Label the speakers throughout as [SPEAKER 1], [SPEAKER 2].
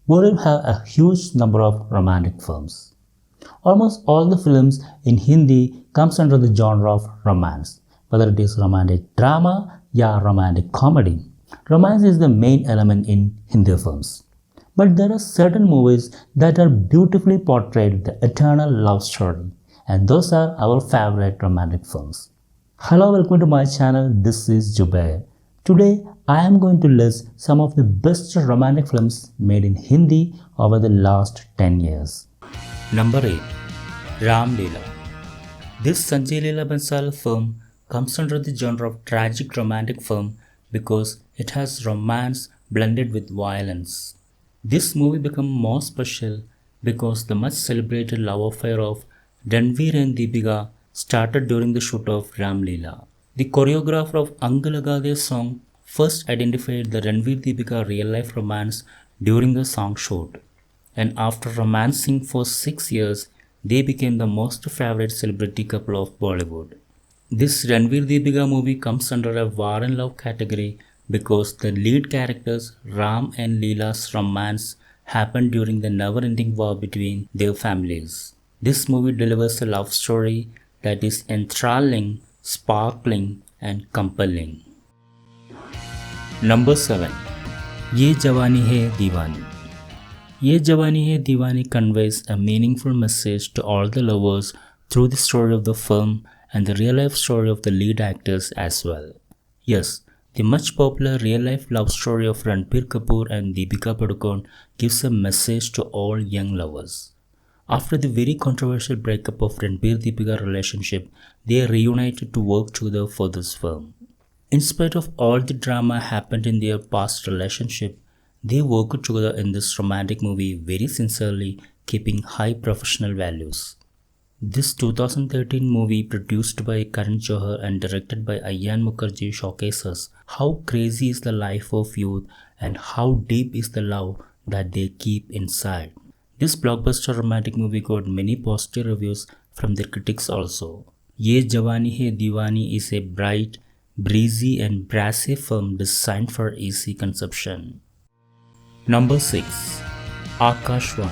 [SPEAKER 1] Bollywood have a huge number of romantic films. Almost all the films in Hindi comes under the genre of romance, whether it is romantic drama or romantic comedy. Romance is the main element in Hindi films. But there are certain movies that are beautifully portrayed the eternal love story, and those are our favorite romantic films. Hello, welcome to my channel. This is Jubair. Today I am going to list some of the best romantic films made in Hindi over the last 10 years. Number 8. Ram Leela. This Sanjay Leela Bansal film comes under the genre of tragic romantic film because it has romance blended with violence. This movie became more special because the much celebrated love affair of Ranveer and Deepika started during the shoot of Ram Leela. The choreographer of Ang Lagade's song first identified the Ranveer Deepika real life romance during the song shoot, and after romancing for 6 years, they became the most favorite celebrity couple of Bollywood. This Ranveer Deepika movie comes under a war and love category because the lead characters Ram and Leela's romance happened during the never-ending war between their families. This movie delivers a love story that is enthralling, sparkling, and compelling. Number 7. Ye Jawani Hai Deewani. Ye Jawani Hai Deewani conveys a meaningful message to all the lovers through the story of the film and the real-life story of the lead actors as well. Yes, the much popular real-life love story of Ranbir Kapoor and Deepika Padukone gives a message to all young lovers. After the very controversial breakup of Ranbir-Deepika relationship, they reunited to work together for this film. In spite of all the drama happened in their past relationship, they worked together in this romantic movie very sincerely, keeping high professional values. This 2013 movie, produced by Karan Johar and directed by Ayyan Mukherjee, showcases how crazy is the life of youth and how deep is the love that they keep inside. This blockbuster romantic movie got many positive reviews from their critics also. Ye Jawani Hai Deewani is a bright, breezy and brassy film designed for easy consumption. Number 6. Akashwan.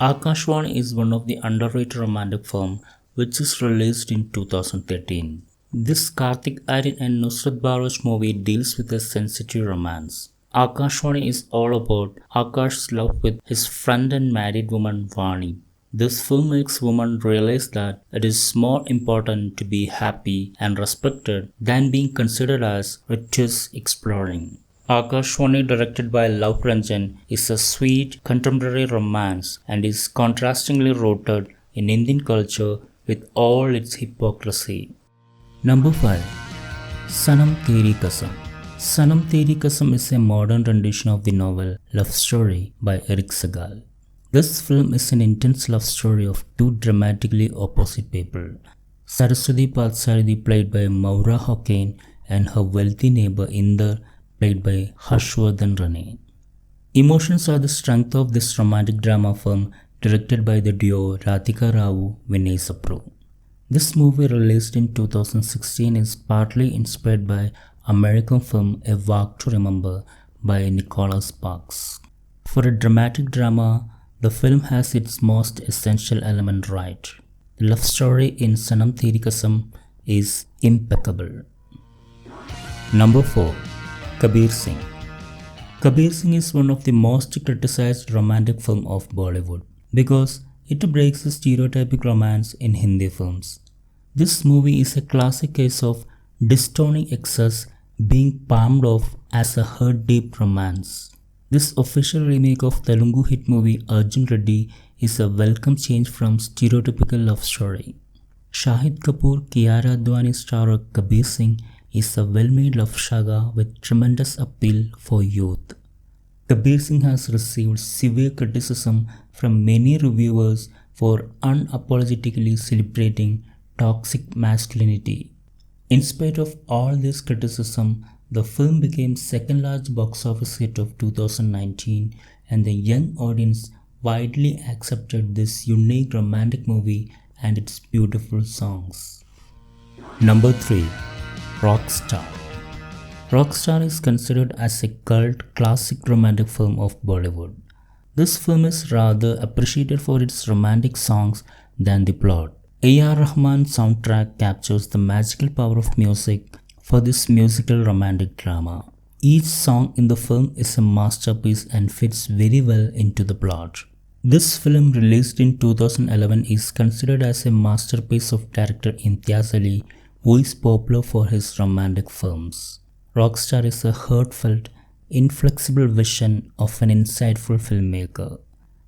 [SPEAKER 1] Akashwan is one of the underrated romantic films which is released in 2013. This Karthik Aryan and Nusrat Bharuch movie deals with a sensitive romance. Akashwani is all about Akash's love with his friend and married woman Vani. This film makes women realize that it is more important to be happy and respected than being considered as riches exploring. Akashwani, directed by Love Ranjan, is a sweet contemporary romance and is contrastingly rooted in Indian culture with all its hypocrisy. Number 5. Sanam Teri Kasam. Sanam Teri Kasam is a modern rendition of the novel Love Story by Eric Segal. This film is an intense love story of two dramatically opposite people. Saraswati Parthasarathy, played by Maura Hawkins, and her wealthy neighbor Inder, played by Harshvardhan Rane. Emotions are the strength of this romantic drama film directed by the duo Radhika Rao Vinay Sapro. This movie, released in 2016, is partly inspired by American film A Walk to Remember by Nicholas Sparks. For a dramatic drama, the film has its most essential element right. The love story in Sanam Teri Kasam is impeccable. Number 4. Kabhie Singh. Kabhie Singh is one of the most criticized romantic films of Bollywood because it breaks the stereotypic romance in Hindi films. This movie is a classic case of disowning excess being palmed off as a hurt-deep romance. This official remake of Telugu hit movie Arjun Reddy is a welcome change from stereotypical love story. Shahid Kapoor, Kiara Advani star Kabhie Singh is a well-made love saga with tremendous appeal for youth. Kabhie Singh has received severe criticism from many reviewers for unapologetically celebrating toxic masculinity. In spite of all this criticism, the film became second largest box office hit of 2019, and the young audience widely accepted this unique romantic movie and its beautiful songs. Number 3. Rockstar. Rockstar is considered as a cult classic romantic film of Bollywood. This film is rather appreciated for its romantic songs than the plot. A.R. Rahman's soundtrack captures the magical power of music for this musical romantic drama. Each song in the film is a masterpiece and fits very well into the plot. This film, released in 2011, is considered as a masterpiece of director Imtiaz Ali, who is popular for his romantic films. Rockstar is a heartfelt, inflexible vision of an insightful filmmaker.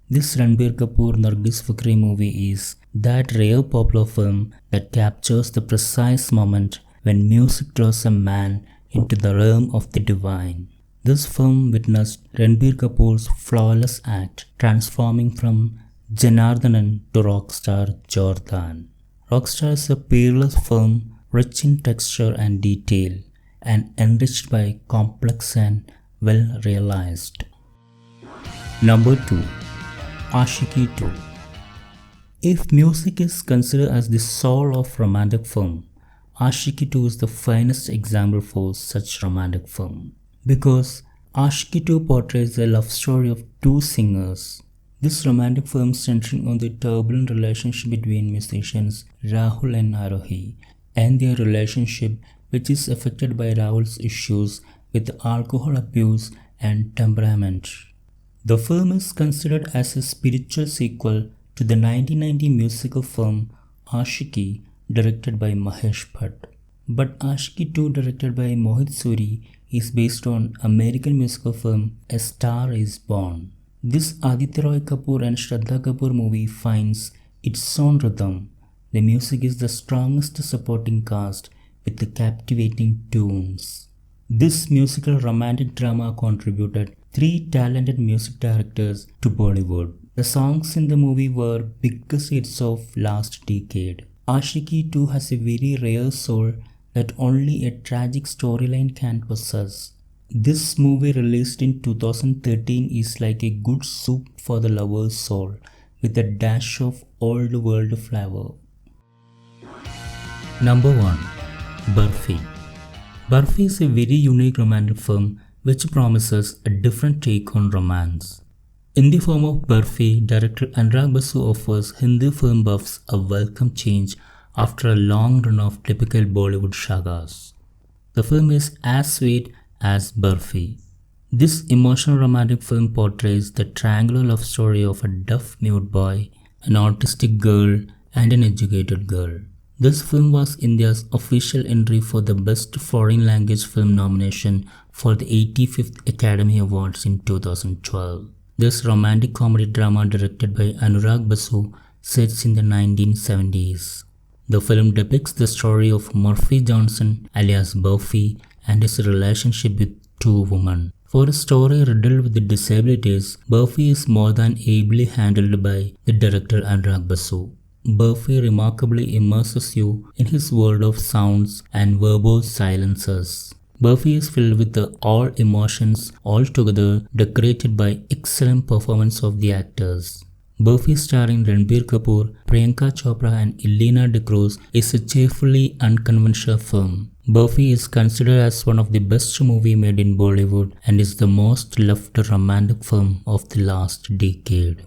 [SPEAKER 1] This Ranbir Kapoor-Nargis Fakri movie is that rare popular film that captures the precise moment when music draws a man into the realm of the divine. This film witnessed Ranbir Kapoor's flawless act, transforming from Janardhanan to rockstar Jordan. Rockstar is a peerless film, rich in texture and detail, and enriched by complex and well realized. Number 2. Aashiqui II. If music is considered as the soul of romantic film, Aashiqui II is the finest example for such romantic film. Because Aashiqui II portrays a love story of two singers. This romantic film centering on the turbulent relationship between musicians Rahul and Arohi and their relationship, which is affected by Rahul's issues with alcohol abuse and temperament. The film is considered as a spiritual sequel to the 1990 musical film Aashiqui, directed by Mahesh Bhatt. But Aashiqui II, directed by Mohit Suri, is based on American musical film A Star Is Born. This Aditya Roy Kapoor and Shraddha Kapoor movie finds its own rhythm. The music is the strongest supporting cast with the captivating tunes. This musical romantic drama contributed 3 talented music directors to Bollywood. The songs in the movie were biggest hits of last decade. Aashiqui II has a very rare soul that only a tragic storyline can possess. This movie, released in 2013, is like a good soup for the lover's soul with a dash of old world flavor. Number 1. Barfi. Barfi is a very unique romantic film which promises a different take on romance. In the form of Barfi, director Anurag Basu offers Hindi film buffs a welcome change after a long run of typical Bollywood sagas. The film is as sweet as Barfi. This emotional romantic film portrays the triangular love story of a deaf-mute boy, an autistic girl, and an educated girl. This film was India's official entry for the Best Foreign Language Film nomination for the 85th Academy Awards in 2012. This romantic comedy drama, directed by Anurag Basu, sets in the 1970s. The film depicts the story of Murphy Johnson alias Barfi and his relationship with two women. For a story riddled with disabilities, Barfi is more than ably handled by the director Anurag Basu. Barfi remarkably immerses you in his world of sounds and verbose silences. Barfi is filled with all emotions altogether, decorated by excellent performance of the actors. Barfi, starring Ranbir Kapoor, Priyanka Chopra and Elena De Cruz, is a cheerfully unconventional film. Barfi is considered as one of the best movies made in Bollywood and is the most loved romantic film of the last decade.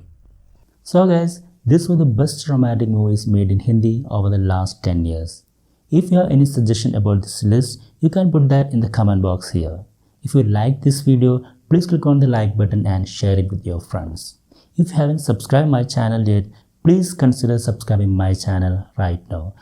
[SPEAKER 1] So guys, these were the best romantic movies made in Hindi over the last 10 years. If you have any suggestion about this list, you can put that in the comment box here. If you like this video, please click on the like button and share it with your friends. If you haven't subscribed my channel yet, please consider subscribing my channel right now.